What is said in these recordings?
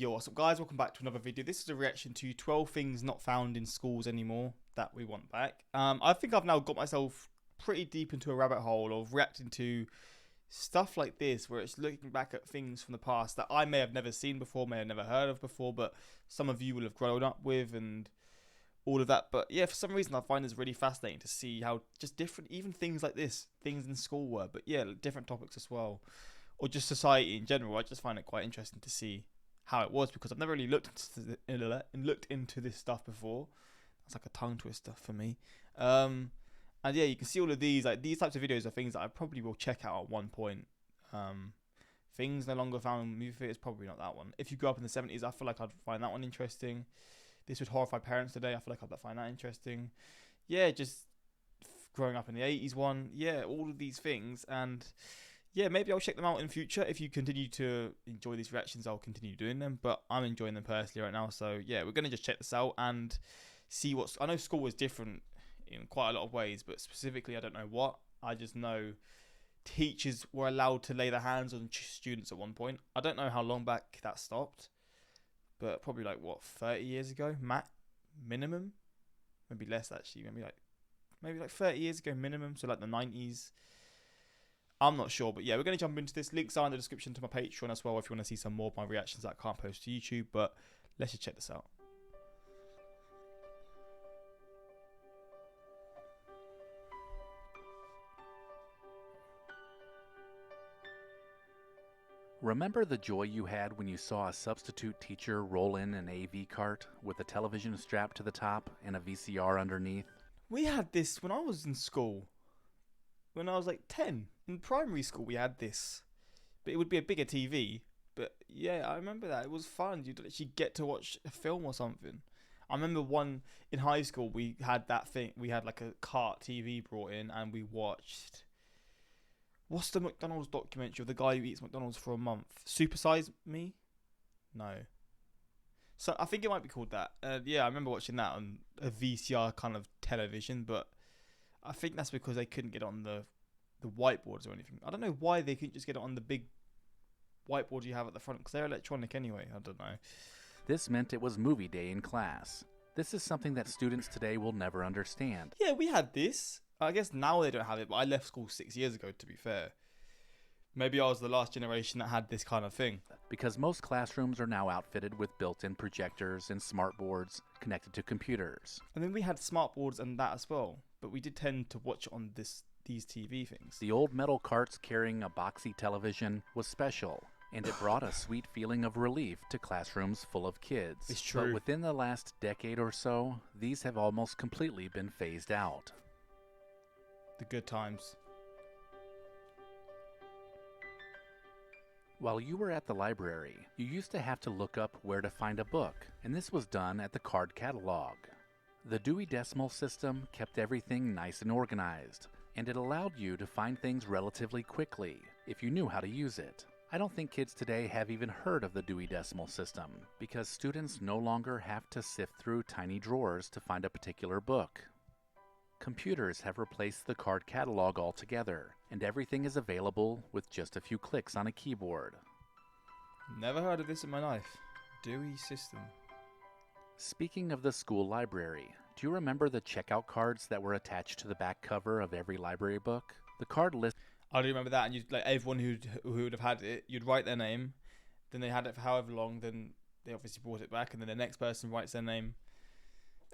Yo, what's up guys, welcome back to another video. This is a reaction to 12 things not found in schools anymore that we want back. I think I've now got myself pretty deep into a rabbit hole of reacting to stuff like this, where it's looking back at things from the past that I may have never seen before, may have never heard of before, but some of you will have grown up with and all of that. But yeah, for some reason I find this really fascinating to see how just different, even things like this, things in school were, but yeah, different topics as well, or just society in general. I just find it quite interesting to see how it was, because I've never really looked into this stuff before. That's like a tongue twister for me. And yeah, you can see all of these, like these types of videos are things that I probably will check out at one point. Things no longer found in movie theaters, probably not that one. If you grew up in the 70s, I feel like I'd find that one interesting. This would horrify parents today, I feel like I'd find that interesting. Yeah, just growing up in the 80s one. Yeah, all of these things. And yeah, maybe I'll check them out in future. If you continue to enjoy these reactions, I'll continue doing them, but I'm enjoying them personally right now. So yeah, we're going to just check this out and see what's... I know school was different in quite a lot of ways, but specifically I don't know what. I just know teachers were allowed to lay their hands on students at one point. I don't know how long back that stopped, but probably like what, 30 years ago, minimum, maybe less actually, maybe like 30 years ago minimum, so like the 90s. I'm not sure, but yeah, we're going to jump into this. Links are in the description to my Patreon as well if you want to see some more of my reactions that I can't post to YouTube, but let's just check this out. Remember the joy you had when you saw a substitute teacher roll in an AV cart with a television strapped to the top and a VCR underneath? We had this when I was in school. When I was like 10. In primary school we had this. But it would be a bigger TV. But yeah, I remember that. It was fun. You'd actually get to watch a film or something. I remember one in high school, we had that thing. We had like a cart TV brought in and we watched... What's the McDonald's documentary of the guy who eats McDonald's for a month? Super Size Me? No. So I think it might be called that. Yeah, I remember watching that on a VCR kind of television, but I think that's because they couldn't get it on the whiteboards or anything. I don't know why they couldn't just get it on the big whiteboard you have at the front, because they're electronic anyway. I don't know. This meant it was movie day in class. This is something that students today will never understand. Yeah, we had this. I guess now they don't have it, but I left school 6 years ago, to be fair. Maybe I was the last generation that had this kind of thing. Because most classrooms are now outfitted with built-in projectors and smartboards connected to computers. And then we had smartboards and that as well, but we did tend to watch on these TV things. The old metal carts carrying a boxy television was special, and it brought a sweet feeling of relief to classrooms full of kids. It's true. But within the last decade or so, these have almost completely been phased out. The good times. While you were at the library, you used to have to look up where to find a book, and this was done at the card catalog. The Dewey Decimal System kept everything nice and organized, and it allowed you to find things relatively quickly if you knew how to use it. I don't think kids today have even heard of the Dewey Decimal System, because students no longer have to sift through tiny drawers to find a particular book. Computers have replaced the card catalog altogether, and everything is available with just a few clicks on a keyboard. Never heard of this in my life. Dewey system. Speaking of the school library, do you remember the checkout cards that were attached to the back cover of every library book? The card list... I do remember that, and you'd, like, everyone who would have had it, you'd write their name, then they had it for however long, then they obviously brought it back, and then the next person writes their name.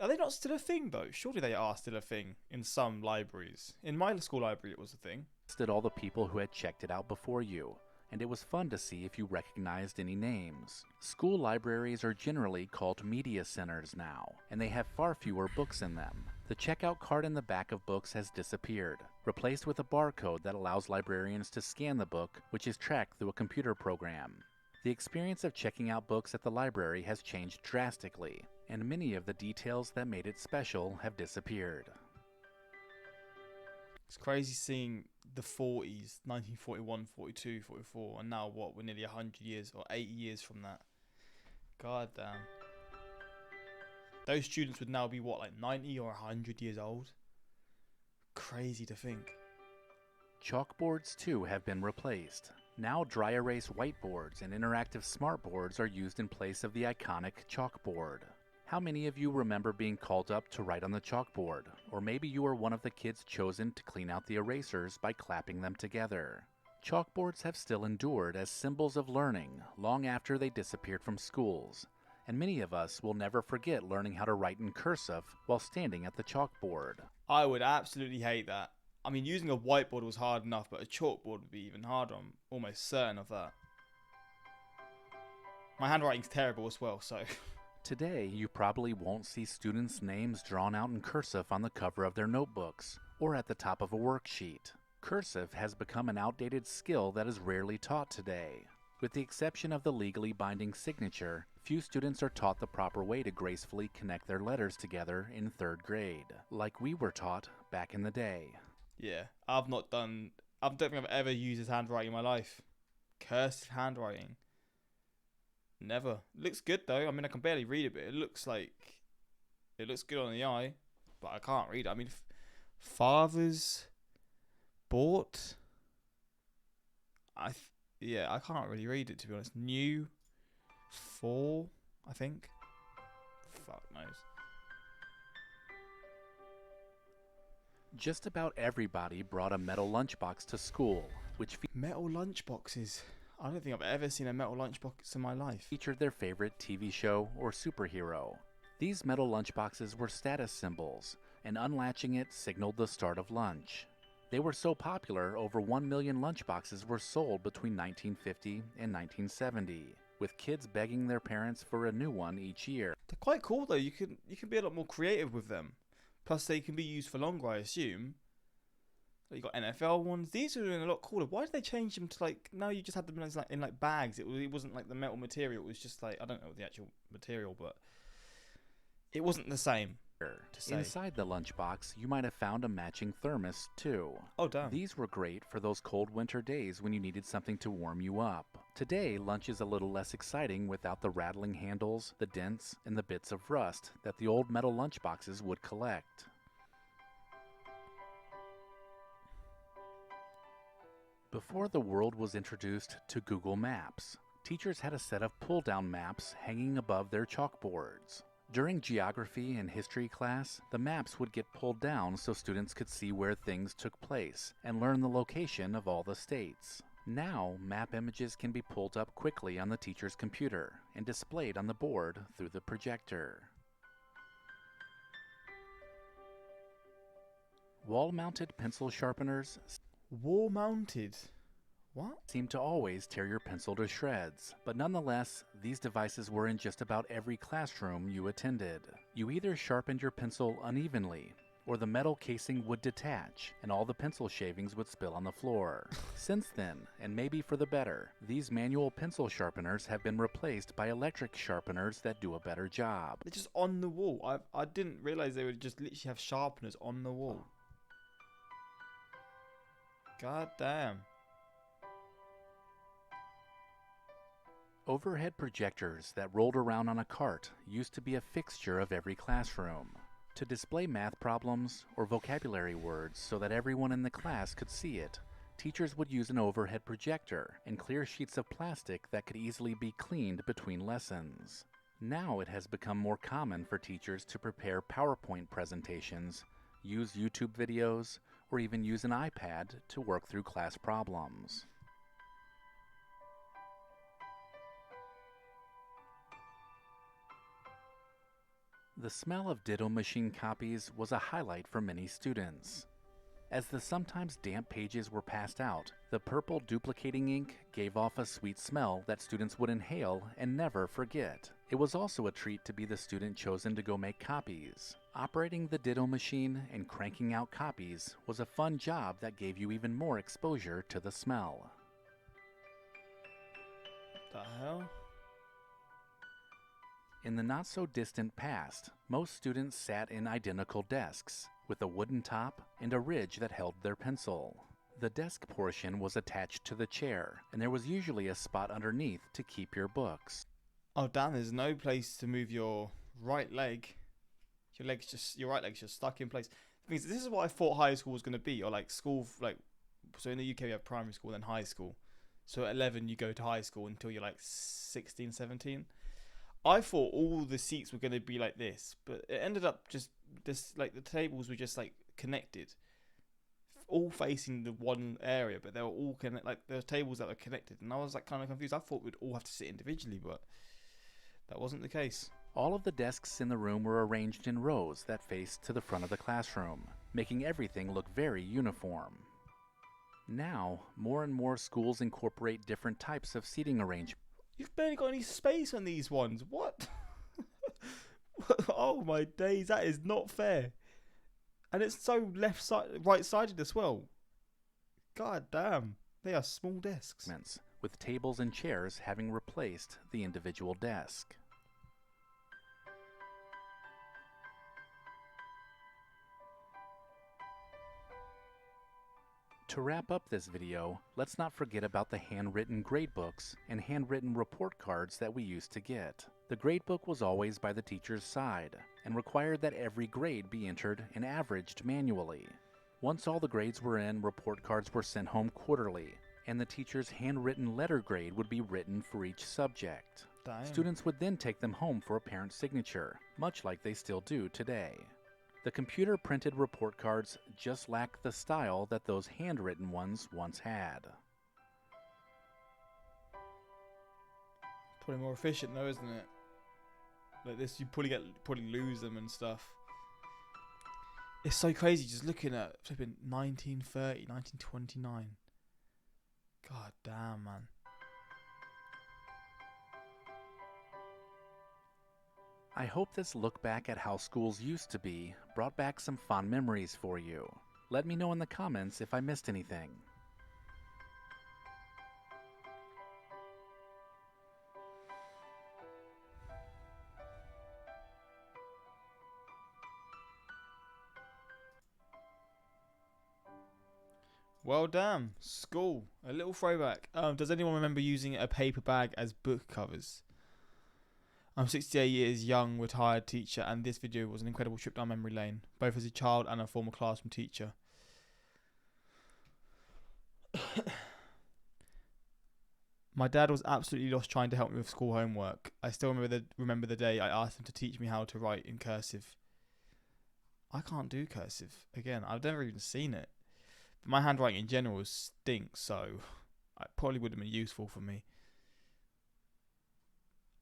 Are they not still a thing, though? Surely they are still a thing in some libraries. In my school library, it was a thing. Listed all the people who had checked it out before you, and it was fun to see if you recognized any names. School libraries are generally called media centers now, and they have far fewer books in them. The checkout card in the back of books has disappeared, replaced with a barcode that allows librarians to scan the book, which is tracked through a computer program. The experience of checking out books at the library has changed drastically, and many of the details that made it special have disappeared. It's crazy seeing the 40s, 1941, 42, 44, and now what, we're nearly 100 years or 80 years from that. God damn. Those students would now be what, like 90 or 100 years old? Crazy to think. Chalkboards too have been replaced. Now dry erase whiteboards and interactive smartboards are used in place of the iconic chalkboard. How many of you remember being called up to write on the chalkboard? Or maybe you were one of the kids chosen to clean out the erasers by clapping them together. Chalkboards have still endured as symbols of learning long after they disappeared from schools, and many of us will never forget learning how to write in cursive while standing at the chalkboard. I would absolutely hate that. I mean, using a whiteboard was hard enough, but a chalkboard would be even harder. I'm almost certain of that. My handwriting's terrible as well, so... Today, you probably won't see students' names drawn out in cursive on the cover of their notebooks or at the top of a worksheet. Cursive has become an outdated skill that is rarely taught today. With the exception of the legally binding signature, few students are taught the proper way to gracefully connect their letters together in 3rd grade, like we were taught back in the day. Yeah, I don't think I've ever used this handwriting in my life. Cursive handwriting. Never. It looks good though. I mean, I can barely read it, but it looks good on the eye, but I can't read it. I mean, father's bought. I can't really read it, to be honest. New for, I think. Fuck knows. Just about everybody brought a metal lunchbox to school, which Metal lunchboxes. I don't think I've ever seen a metal lunchbox in my life. featured their favorite TV show or superhero. These metal lunchboxes were status symbols, and unlatching it signaled the start of lunch. They were so popular, over 1 million lunchboxes were sold between 1950 and 1970, with kids begging their parents for a new one each year. They're quite cool though. You can be a lot more creative with them. Plus, they can be used for longer, I assume. You got NFL ones. These are doing a lot cooler. Why did they change them to like? Now you just had them in like bags. It wasn't like the metal material. It was just like, I don't know the actual material, but it wasn't the same. To say. Inside the lunchbox, you might have found a matching thermos too. Oh damn. These were great for those cold winter days when you needed something to warm you up. Today, lunch is a little less exciting without the rattling handles, the dents, and the bits of rust that the old metal lunchboxes would collect. Before the world was introduced to Google Maps, teachers had a set of pull-down maps hanging above their chalkboards. During geography and history class, the maps would get pulled down so students could see where things took place and learn the location of all the states. Now, map images can be pulled up quickly on the teacher's computer and displayed on the board through the projector. Wall-mounted pencil sharpeners Wall-mounted. What? seem to always tear your pencil to shreds, but nonetheless, these devices were in just about every classroom you attended. You either sharpened your pencil unevenly, or the metal casing would detach, and all the pencil shavings would spill on the floor. Since then, and maybe for the better, these manual pencil sharpeners have been replaced by electric sharpeners that do a better job. They're just on the wall. I didn't realize they would just literally have sharpeners on the wall. God damn. Overhead projectors that rolled around on a cart used to be a fixture of every classroom. To display math problems or vocabulary words so that everyone in the class could see it, teachers would use an overhead projector and clear sheets of plastic that could easily be cleaned between lessons. Now it has become more common for teachers to prepare PowerPoint presentations, use YouTube videos, or even use an iPad to work through class problems. The smell of Ditto machine copies was a highlight for many students. As the sometimes damp pages were passed out, the purple duplicating ink gave off a sweet smell that students would inhale and never forget. It was also a treat to be the student chosen to go make copies. Operating the Ditto machine and cranking out copies was a fun job that gave you even more exposure to the smell. The hell? In the not-so-distant past, most students sat in identical desks, with a wooden top and a ridge that held their pencil. The desk portion was attached to the chair, and there was usually a spot underneath to keep your books. Oh damn, there's no place to move your right leg. Your right leg's just stuck in place. This is what I thought high school was going to be, or like school, like, so in the UK we have primary school, then high school. So at 11 you go to high school until you're like 16, 17. I thought all the seats were going to be like this, but it ended up just this, like the tables were just like connected, all facing the one area, but they were all like there were tables that were connected, and I was like kind of confused. I thought we'd all have to sit individually, but that wasn't the case. All of the desks in the room were arranged in rows that faced to the front of the classroom, making everything look very uniform. Now, more and more schools incorporate different types of seating arrangements. You've barely got any space on these ones. What? Oh my days, that is not fair. And it's so right-sided as well. God damn, they are small desks. With tables and chairs having replaced the individual desk. To wrap up this video, let's not forget about the handwritten gradebooks and handwritten report cards that we used to get. The gradebook was always by the teacher's side and required that every grade be entered and averaged manually. Once all the grades were in, report cards were sent home quarterly, and the teacher's handwritten letter grade would be written for each subject. Damn. Students would then take them home for a parent's signature, much like they still do today. The computer-printed report cards just lack the style that those handwritten ones once had. Probably more efficient though, isn't it? Like this, you probably lose them and stuff. It's so crazy just looking at flipping 1930, 1929. God damn, man. I hope this look back at how schools used to be brought back some fond memories for you. Let me know in the comments if I missed anything. Well, damn. School. A little throwback. Does anyone remember using a paper bag as book covers? I'm 68 years young, retired teacher, and this video was an incredible trip down memory lane, both as a child and a former classroom teacher. My dad was absolutely lost trying to help me with school homework. I still remember the day I asked him to teach me how to write in cursive. I can't do cursive. Again, I've never even seen it. But my handwriting in general stinks, so it probably would have been useful for me.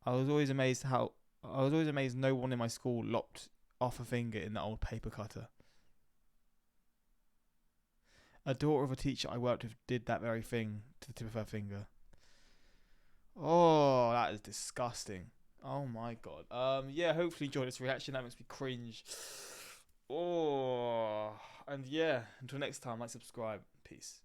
I was always amazed no one in my school lopped off a finger in the old paper cutter. A daughter of a teacher I worked with did that very thing to the tip of her finger. Oh, that is disgusting. Oh my god. Yeah, hopefully you enjoyed this reaction. That makes me cringe. Oh, and yeah, until next time, like, subscribe. Peace.